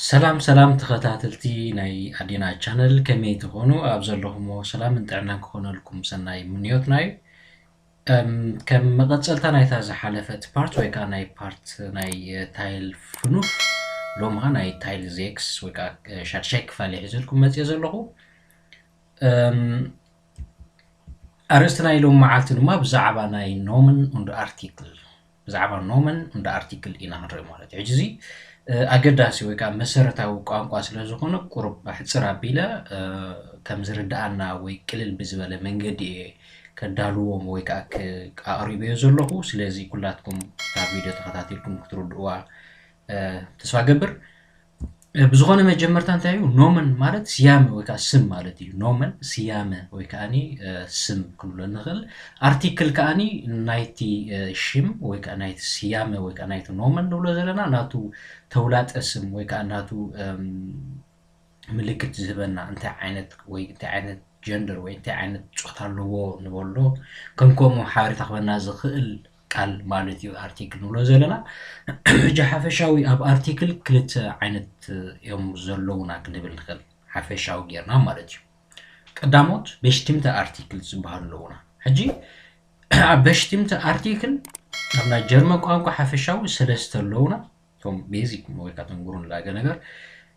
سلام سلام تخاتلتي ناي عدينا channel كمي تخونو أبزلهم سلام انتعنا كخونو لكم سناي منيوت ناي كم مقصلتا ناي تازا حالفت بارت ويكا ناي بارت ناي تايل فنوف لومها ناي تايل زيكس ويكا شاتشيك فالي حزلكم متيزلغو أرستنا يلوم معالتنا ما بزعبا ناي نومن und artikel بزعبا نومن und artikel إنا هنري مالت عجزي أجداسي ويكا مسرتاو ቋንቋ ስለዝኾነ ቁርብ ሕፅር ኣቢለ ከም ዝርዳኣና ወይ ቅልል ብዝበለ መንገዲ ከዳልዎም ወይ ከዓ ኣቕሪበዮ ዘለኹ ስለዚ ኩላትኩም ካብ ቪድዮ ተኸታተልኩም ክትርድእዋ ተስፋ ገብር بزغونه مجمرتا انتايو نومن مالت سيامه ويكا سم مالت يو نومن سيامه ويكاني سم كنلو نخل ارتيكل كاني نايتي شيم ويكا نايت سيامه ويكا نايت نومن دولو زلنا ناتو تولات اسم ويكا ناتو ملكت زبنا انت عينت وي انت عينت جندر وي انت عينت صوتا لو نبولو كنكم حاري تخبنا زخل قال مالتيو ارتيكل نولو زلنا جا حفشاوي اب ارتيكل كلت عينت يوم زلونا كنبل نخل حفشاو غيرنا مالتيو قداموت بشتمت ارتيكل زبالونا حجي بشتمت ارتيكل ابنا جرمن قانقو حفشاوي سلستلونا توم بيزيك مويكا تنغورون لاغا نغر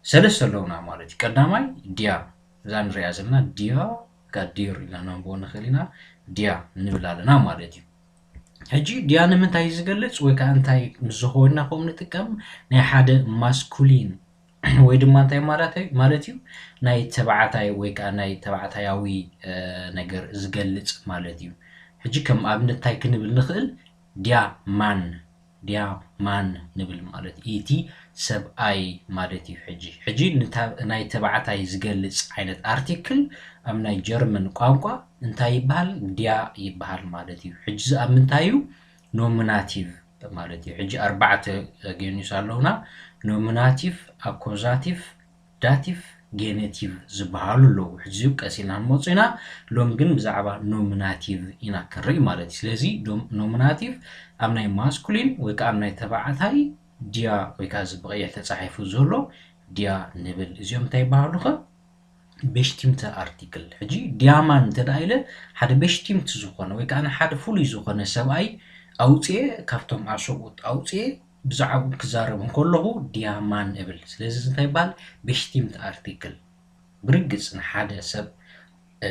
سلستلونا مالتي قداماي ديا زان ريازنا ديا كدير الى نبون خلينا ديا نبلالنا مالتي حجي ديانا من تاي زغلص وي كان تاي مزخونا قوم نتقم ناي حاده ماسكولين وي دما تاي مالتيو ناي تبعتاي وي كان ناي تبعتاياوي نجر زغلص مالتيو حجي كم ابن تاي كنبل نخل ديا مان نبل مالت ايتي سب اي مالتيو حجي ناي تبعتاي زغلص عينت ارتيكل ام ناي جرمن قانقا انتاي يبال ديا يبال مالتيو حجي امنتايو نوميناتيف مالتيو حجي اربعه جينيس اللونا نوميناتيف اكوزاتيف داتيف جينيتيف زبالو لو حجي قسينا موصينا لوم جن بزعبا نوميناتيف انا كري مالتي سلازي نوميناتيف امناي ماسكولين ويك امناي تبعتاي ديا ويكا زبقيه تصحيفو زولو ديا نبل ازيوم تاي باهلوخه بشتمت ارتيكل حجي ديامان تدايله حد بشتمت زخونه وي كان حد فولي زخونه سباي اوصي كافتم عشوت اوصي بزعب كزارب كله ديامان ابل سلازي انت يبال بشتمت ارتيكل برجص حد سب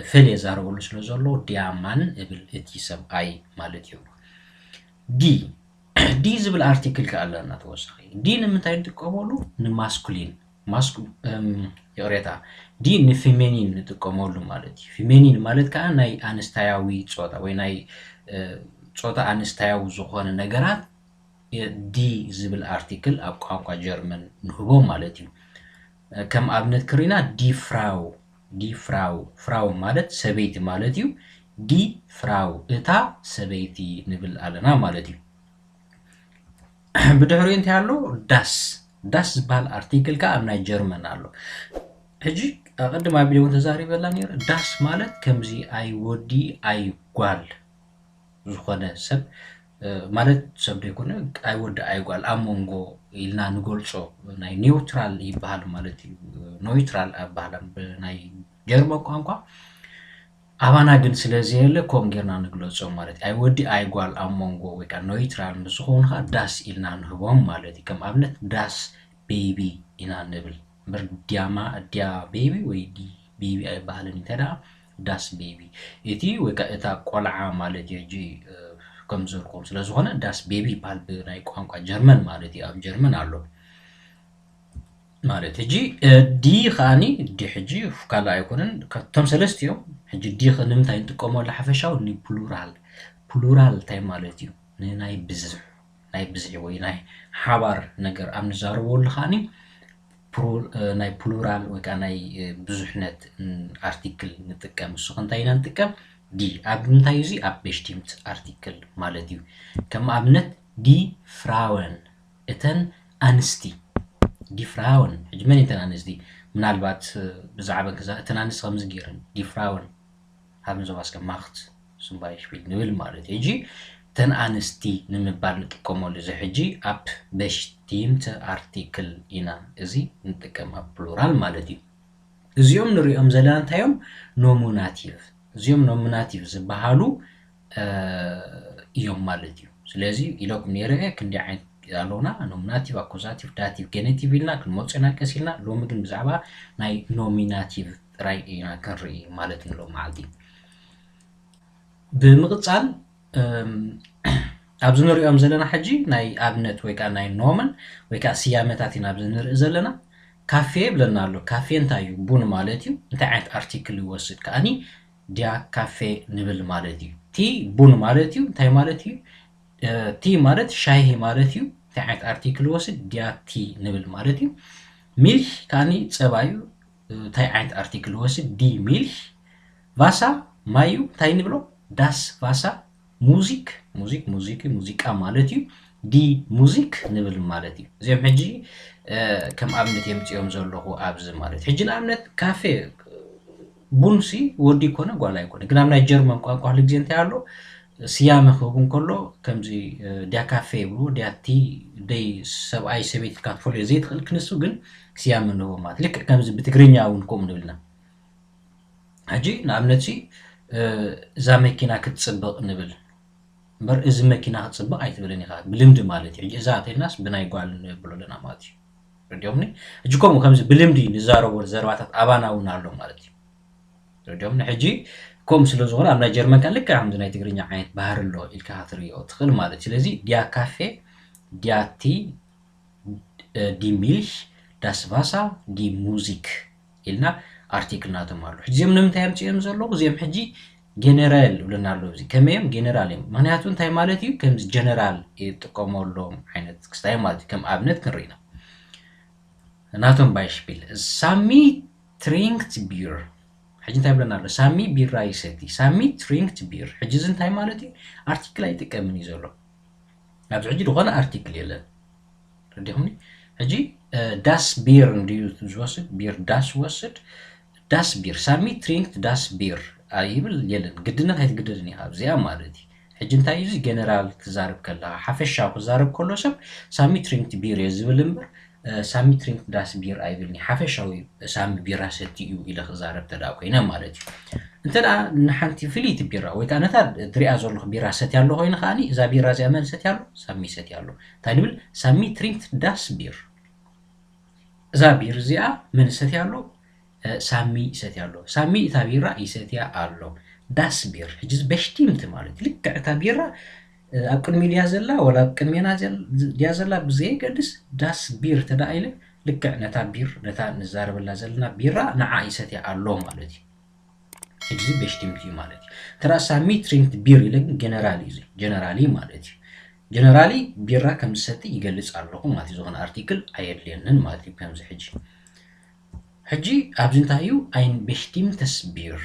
فلي زاربلو سلازولو ديامان ابل اتي سب اي مالتيو دي زبل ارتيكل كالنا توسخي دي نمتاي تقبلو نماسكولين يوريتا دي نفيمينين نتقمولو مالتي فيمينين مالت كان ناي انستاياوي صوتا وي ناي صوتا انستاياو زخونه نغرات دي زبل ارتيكل اب قانقا جرمن نهبو مالتي كم ابنت كرينا دي فراو مالت سبيتي مالتي دي فراو اتا سبيتي نبل علنا مالتي بدحري انت يالو داس بال ارتيكل كا امنا جرمن الله حجي قدم ابلي وانت زاري بلا نير داس مالت كمزي اي ودي اي غال زخونه سب مالت سب ديكون اي ود اي غال امونغو إلنا نقولشو ناي نيوترال يبال مالت نويترال ابالم ناي جرمن قانقا أبانا جن سلزيله كونجرنا نقولشو مالت اي ودي اي غال امونغو ويكا نويترال مسخونها داس إلنا نهبوم مالت كم ابنت داس بيبي إنا نبل بردياما ديا بيبي وي دي بيبي اي بالن تدا داس بيبي ايتي ويكا اتا قلعه مالتي يجي كمزركم سلازونه داس بيبي بال بناي قانقا جرمن مالتي اب جرمن الله مالتي جي دي خاني دي حجي فكالا يكونن كتم سلستيو حجي دي خنمتاي نتقومو لحفشاو ني بلورال تاي مالتي ناي بزح وي ناي حبار نجر امن زارو لخاني ناي بلورال وكا ناي بزحنت ارتيكل نتقم سخنتاينا نتقم دي ابنتايزي اب بشتمت ارتيكل مالتيو كما ابنت دي فراون اتن انستي دي فراون اجمني اتن انستي منالبات بزعبه كذا اتن انست خمس غيرن دي فراون هم زواس كماخت سمبايش بيل نول مالتي يجي ተንኣንስቲ ንምባል ንጥቀመሉ እዚ ሕጂ ኣብ በሽቲምቲ ኣርቲክል ኢና እዚ ንጥቀም ኣብ ፕሉራል ማለት እዩ እዚኦም ንሪኦም ዘለና እንታዮም ኖሚናቲቭ እዚኦም ኖሚናቲቭ ዝበሃሉ እዮም ማለት እዩ ስለዚ ኢሎኩም ነይረ ክንዲ ዓይነት ኣለውና ኖሚናቲቭ ኣኩዛቲቭ ዳቲቭ ጌኔቲቭ ኢልና ክንመፅና ቀሲልና ሎሚ ግን ብዛዕባ ናይ ኖሚናቲቭ ጥራይ ኢና ክንርኢ ማለት ንሎ መዓልቲ ብምቕፃል ኣብዚ ንሪኦም ዘለና ሕጂ ናይ ኣብነት ወይ ከዓ ናይ ኖመን ወይ ከዓ ስያመታት ኢና ኣብዚ ንርኢ ዘለና ካፌ ብለና ኣሎ ካፌ እንታይ እዩ ቡን ማለት እዩ እንታይ ዓይነት ኣርቲክል ይወስድ ከዓኒ ዲያ ካፌ ንብል ማለት እዩ ቲ ቡን ማለት እዩ እንታይ ማለት እዩ ቲ ማለት ሻሂ ማለት እዩ እንታይ ዓይነት ኣርቲክል ይወስድ ዲያ ቲ ንብል ማለት እዩ ሚልክ ከዓኒ ፀባ እዩ እንታይ ዓይነት ኣርቲክል ይወስድ ዲ ሚልክ ቫሳ ማይ እዩ እንታይ ንብሎ ዳስ ቫሳ ሙዚክ ሙዚክ ሙዚክ ሙዚቃ ማለት እዩ ዲ ሙዚክ ንብል ማለት እዩ እዚኦም ሕጂ ከም ኣብነት የምፅኦም ዘለኹ ኣብዚ ማለት ሕጂ ንኣብነት ካፌ ቡንሲ ወዲ ኮነ ጓል ኣይኮነ ግን ኣብ ናይ ጀርመን ቋንቋ ኩሉ ግዜ እንታይ ኣሎ ስያመ ክህቡን ከሎ ከምዚ ዲያ ካፌ ይብሉ ዲያ ቲ ደይ ሰብኣይ ሰበይቲ ኢልካ ክትፈልዮ ዘይትኽእል ክንሱ ግን ስያመ ንህቦ ማለት ልክዕ ከምዚ ብትግርኛ እውን ከምኡ ንብልና ሕጂ ንኣብነት እዛ መኪና ክትፅብቕ ንብል እምበር እዚ መኪና ክትፅብቕ ኣይትብልን ኢኻ ብልምዲ ማለት እዩ ሕጂ እዛ እንተኢልናስ ብናይ ጓል ንብሎ ኣለና ማለት እዩ ረዲኦምኒ ሕጂ ከምኡ ከምዚ ብልምዲ ንዛረቦ ዘረባታት ኣባና እውን ኣሎ ማለት እዩ ረዲኦምኒ ሕጂ ከምኡ ስለ ዝኾነ ኣብ ናይ ጀርመን ከዓ ልክዕ ከምዚ ናይ ትግርኛ ዓይነት ባህሪ ኣሎ ኢልካ ክትሪኦ ትኽእል ማለት ስለዚ ዲያ ካፌ ዲያ ቲ ዲ ሚልክ ዳስ ቫሳ ዲ ሙዚክ ኢልና ኣርቲክል ናቶም ኣሎ ሕጂ እዚኦም ንምንታይ ኣምፅኦም ዘለዉ እዚኦም ሕጂ ጀነራል ብለና ኣሎ እዚ ከመይ እዮም ጀነራል እዮም ምክንያቱ እንታይ ማለት እዩ ከምዚ ጀነራል ይጥቀመሎም ዓይነት ክስታይ ማለት እዩ ከም ኣብነት ክንርኢና ናቶም ባይሽፒል ሳሚ ትሪንክት ቢር ሕጂ እንታይ ብለና ኣሎ ሳሚ ቢራ ይሰቲ ሳሚ ትሪንክት ቢር ሕጂ እዚ እንታይ ማለት እዩ ኣርቲክል ኣይጥቀምን እዩ ዘሎ ኣብዚ ሕጂ ዝኾነ ኣርቲክል የለን ረዲኹምኒ ሕጂ ዳስ ቢር እንድዩ ዝወስድ ቢር ዳስ ወስድ ዳስ ቢር ሳሚ ትሪንክት ዳስ ቢር ኣይብል የለን ግድነት ኣይትግደድን ኢኻ ኣብዚኣ ማለት እዩ ሕጂ እንታይ እዩ እዚ ጀነራል ክዛርብ ከለኻ ሓፈሻዊ ክዛርብ ከሎ ሰብ ሳሚ ትሪንክት ቢር እየ ዝብል እምበር ሳሚ ትሪንክት ዳስ ቢር ኣይብልኒ ሓፈሻዊ ሳሚ ቢራ ሰቲ እዩ ኢለ ክዛረብ ተዳ ኮይነ ማለት እዩ እንተደኣ ንሓንቲ ፍልይቲ ቢራ ወይ ከዓ ነታ ትሪኣ ዘለኹ ቢራ ሰቲ ኣሎ ኮይኑ ከዓኒ እዛ ቢራ እዚኣ መን ሰቲ ኣሎ ሳሚ ሰቲ ኣሎ እንታይ ንብል ሳሚ ትሪንክት ዳስ ቢር እዛ ቢር እዚኣ መን ሰቲ ኣሎ ሳሚ ሰቲ ኣሎ ሳሚ እታ ቢራ ይሰትያ ኣሎ ዳስ ቢር ሕጂ በሽቲምቲ ማለት ልክዕ እታ ቢራ ኣብ ቅድሚ ድያ ዘላ ወላ ኣብ ቅድሜና ድያ ዘላ ብዘይገድስ ዳስ ቢር ተዳ ኢለ ልክዕ ነታ ቢር ነታ ንዛረበላ ዘለና ቢራ ንዓ ይሰትያ ኣሎ ማለት እዩ ሕጂ በሽቲምቲ እዩ ማለት እዩ ተራ ሳሚ ትሪንክት ቢር ኢለ ግን ጀነራሊ እዩ ጀነራሊ ማለት እዩ ጀነራሊ ቢራ ከም ዝሰቲ ይገልፅ ኣለኹ ማለት እዩ ዝኾነ ኣርቲክል ኣየድልየንን ማለት እዩ ከምዚ ሕጂ ሕጂ ኣብዚ እንታይ እዩ ኣይን በሽቲምተስ ቢር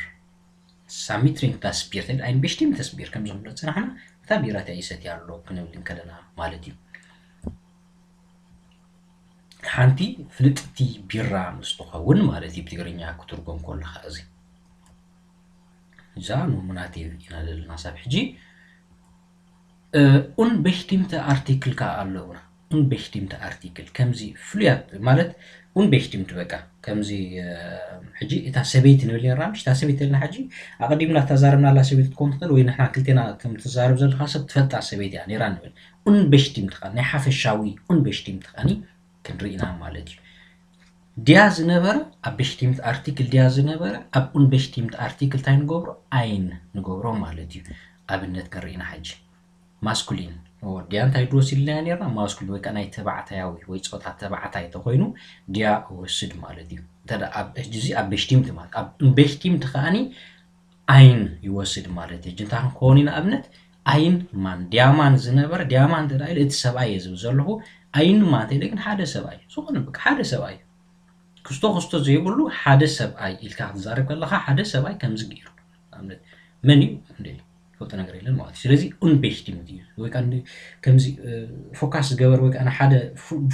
ሳሚ ትሪንክት ዳስ ቢር ተል ኣይን በሽቲምተስ ቢር ከም ዝብሎ ፅናሕና እታ ቢራ እታ ይሰትያ ኣሎ ክንብል ከለና ማለት እዩ ሓንቲ ፍልጥቲ ቢራ ምስ ትኸውን ማለት እዩ ብትግርኛ ክትርጎም ከለካ እዚ እዛ ኖሚናቲቭ ኢና ዘለና ሳብ ሕጂ unbestimmte ኣርቲክል ከዓ ኣለውና unbestimmte ኣርቲክል ከምዚ ፍሉያት ማለት unbestimmt በቃ ከምዚ ሕጂ እታ ሰበይቲ ንብል ነርና እታ ሰበይቲ ለና ሕጂ ኣቐዲምና ተዛረብናላ ሰበይቲ ትኮን ትኽእል ወይ ንሕና ክልቴና ከም ትዛረብ ዘለካ ሰብ ትፈልጣ ሰበይቲ እያ ነይራ ንብል unbestimmt ከዓ ናይ ሓፈሻዊ unbestimmt ከዓኒ ክንርኢና ማለት እዩ ድያ ዝነበረ ኣብ bestimmt ኣርቲክል ድያ ዝነበረ ኣብ unbestimmt ኣርቲክል እንታይ ንገብሮ ኣይን ንገብሮ ማለት እዩ ኣብነት ክንርኢና ሕጂ ማስኩሊን ድያ እንታይ ድወሲድና ነርና ማስኩሊን ወይ ከዓ ናይ ተባዕታያዊ ወይ ፆታ ተባዕታይ ተኮይኑ ድያ ወስድ ማለት እዩ እንተዳ ኣብ ሕጂ ኣብ bestimmt ማለት ኣብ unbestimmt ከዓኒ ኣይን ይወስድ ማለት እዩ እንታይ ክኸውን ኢና ኣብነት ኣይን ማን ድያማን ዝነበረ ድያማን እንተዳ ኢለ እቲ ሰብኣይ እየ ዝብል ዘለኹ ኣይን ማን እንተኢለ ግን ሓደ ሰብኣይ ዝኾነ በቃ ሓደ ሰብኣይ ክስቶ ክስቶ ዘይብሉ ሓደ ሰብኣይ ኢልካ ክትዛረብ ከለካ ሓደ ሰብኣይ ከምዚ ገይሩ ኣብነት መን እዩ እንዴ ፈልጦ ነገር የለን ማለት እዩ ስለዚ unbestimmt እዩ ወይ ከዓ ከምዚ ፎካስ ዝገበር ወይ ከዓ ሓደ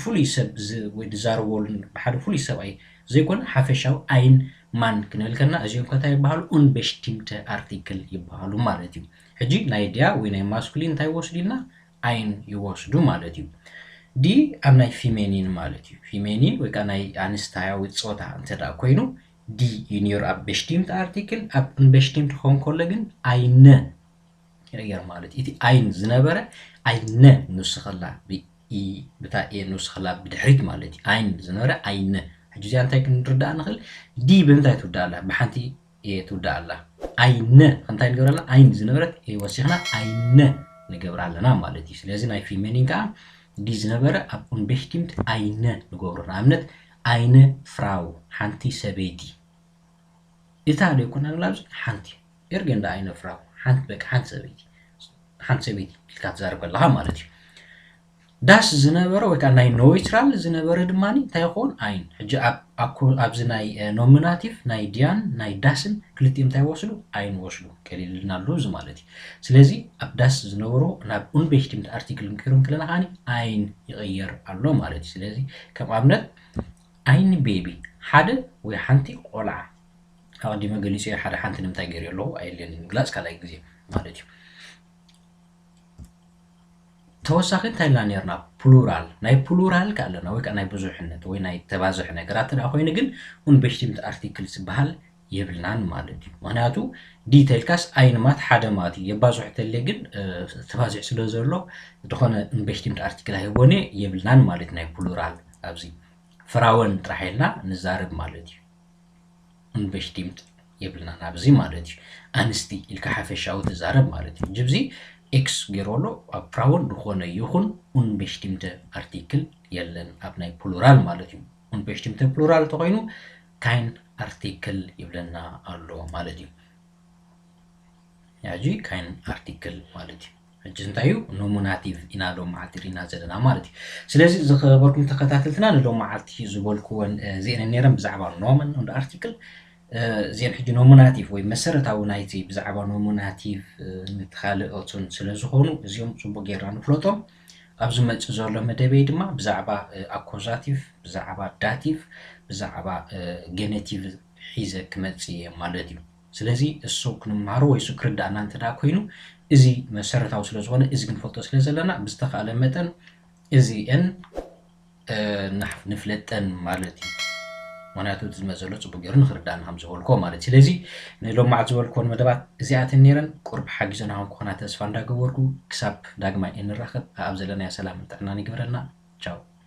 ፍሉይ ሰብ ወይ ዝዛረበሉ ብሓደ ፍሉይ ሰብኣይ ዘይኮነ ሓፈሻዊ ኣይን ማን ክንብል ከለና እዚኦም ከታይ ይባሃሉ unbestimmte artikel ይባሃሉ ማለት እዩ ሕጂ ናይ ዲያ ወይ ናይ ማስኩሊን እንታይ ወስዲና ein ይወስዱ ማለት እዩ ዲ ኣብ ናይ ፊሜኒን ማለት እዩ ፊሜኒን ወይ ከዓ ናይ ኣንስታያዊ ጾታ እንተዳ ኮይኑ ዲ ዩኒየር ኣብ bestimmte artikel ኣብ unbestimmte ኾን ከሎ ግን eine ይረየር ማለት እቲ ein ዝነበረ eine ንስኸላ ኢ ብታ ኤ ንስኸላ ብድሕሪት ማለት እዩ ein ዝነበረ eine ሕጂ እዚኣ እንታይ ክንርዳእ ንኽእል ዲ ብምንታይ ትውዳእ ኣላ ብሓንቲ ኤ ትውዳእ ኣላ eine እንታይ ንገብር ኣለና ein ዝነበረት ኤ ወሲኽና eine ንገብር ኣለና ማለት እዩ ስለዚ ናይ ፊሜኒን ከዓ ዲ ዝነበረ ኣብ unbestimmt eine ንገብሮ ንኣብነት eine Frau ሓንቲ ሰበይቲ እታ ዶ ይኮና ንላብዚ ሓንቲ ኤርገንዳ eine Frau ሓንቲ በቃ ሓንቲ ሰበይቲ ኢልካ ትዛረብ ከለኻ ማለት እዩ ዳስ ዝነበረ ወይ ከዓ ናይ ኖይትራል ዝነበረ ድማኒ እንታይ ይኸውን ein ሕጂ ኣብዚ ናይ ኖሚናቲቭ ናይ ዲያን ናይ ዳስን ክልቲኦም እንታይ ወስዱ ein ወስዱ ቀሊልና ኣሎ እዚ ማለት እዩ ስለዚ ኣብ ዳስ ዝነበሩ ናብ unbestimmte artikel ንክርም ከለና ኻኒ ein ይቕየር ኣሎ ማለት እዩ ስለዚ ከም ኣብነት ein baby ሓደ ወይ ሓንቲ ቆልዓ ኣቐዲመ ገሊፀ ሓደ ሓንቲ ንምንታይ ገይሩ ኣለዎ ኣይለን ምግላፅ ካልኣይ ግዜ ማለት እዩ ተወሳኺ እንታይ ኢልና ነርና ፕሉራል ናይ ፕሉራል ካለና ወይ ከዓ ናይ ብዙሕነት ወይ ናይ ተባዝሕ ነገራት ዳ ኮይኑ ግን unbestimmte artikel ዝበሃል የብልናን ማለት እዩ ምክንያቱ ዲቴይልካስ ኣይንማት ሓደ ማለት እዩ የባዝሕ ተለ ግን ተባዝሕ ስለ ዘሎ ዝኾነ unbestimmte artikel ኣይቦነ የብልናን ማለት ናይ ፕሉራል ኣብዚ ፍራወን ጥራሕ ኢልና ንዛረብ ማለት እዩ unbestimmt የብልናን ኣብዚ ማለት እዩ ኣንስቲ ኢልካ ሓፈሻዊ ትዛረብ ማለት እዩ ጅብዚ ኤክስ ገይሮሎ ኣብ ፍራውን ዝኾነ ይኹን unbestimmte artikel የለን ኣብ ናይ ፕሉራል ማለት እዩ unbestimmte ፕሉራል ተኾይኑ kein artikel ይብለና ኣሎ ማለት እዩ ያጂ kein artikel ማለት እዩ ሕጂ እንታይ እዩ ኖሚናቲቭ ኢና ሎም ዓልቲ ኢና ዘለና ማለት እዩ ስለዚ ዝኸበርኩም ተኸታተልትና ንሎም ዓልቲ ዝበልክዎን ዜና ነይረን ብዛዕባ ኖመን እንደ article زين حجي نوموناتيف ወይ መሰረታዊ ናይቲ ብዛዕባ ኖሚናቲቭ ንትኻልኦትን ስለ ዝኾኑ እዚኦም ጽቡቕ ጌርና ንፍለጦም ኣብዚ መጽ ዘሎ መደበይ ድማ ብዛዕባ አኩዛቲቭ ብዛዕባ ዳቲቭ ብዛዕባ ጌኔቲቭ ሒዘ ክመጽ ማለት እዩ ስለዚ እሱ ክንማሩ ወይ እሱ ክርዳእና እንተዳ ኮይኑ እዚ መሰረታዊ ስለ ዝኾነ እዚ ክንፈልጦ ስለ ዘለና ብዝተኻለ መጠን እዚአን ንፍለጠን ማለት እዩ ምክንያቱ እቲ ዝመዘሎ ጽቡቕ ጌሩ ንኽርዳእና ከም ዝበልኮ ማለት ስለዚ ንሎማዕ ዝበልኮን መደባት እዚኣተን ነይረን ቁርብ ሓጊዘና ኮና ተስፋ እንዳገበርኩ ክሳብ ዳግማይ እንራኸብ ኣብ ዘለናዮ ሰላም ጥዕና ይግበረልና ቻው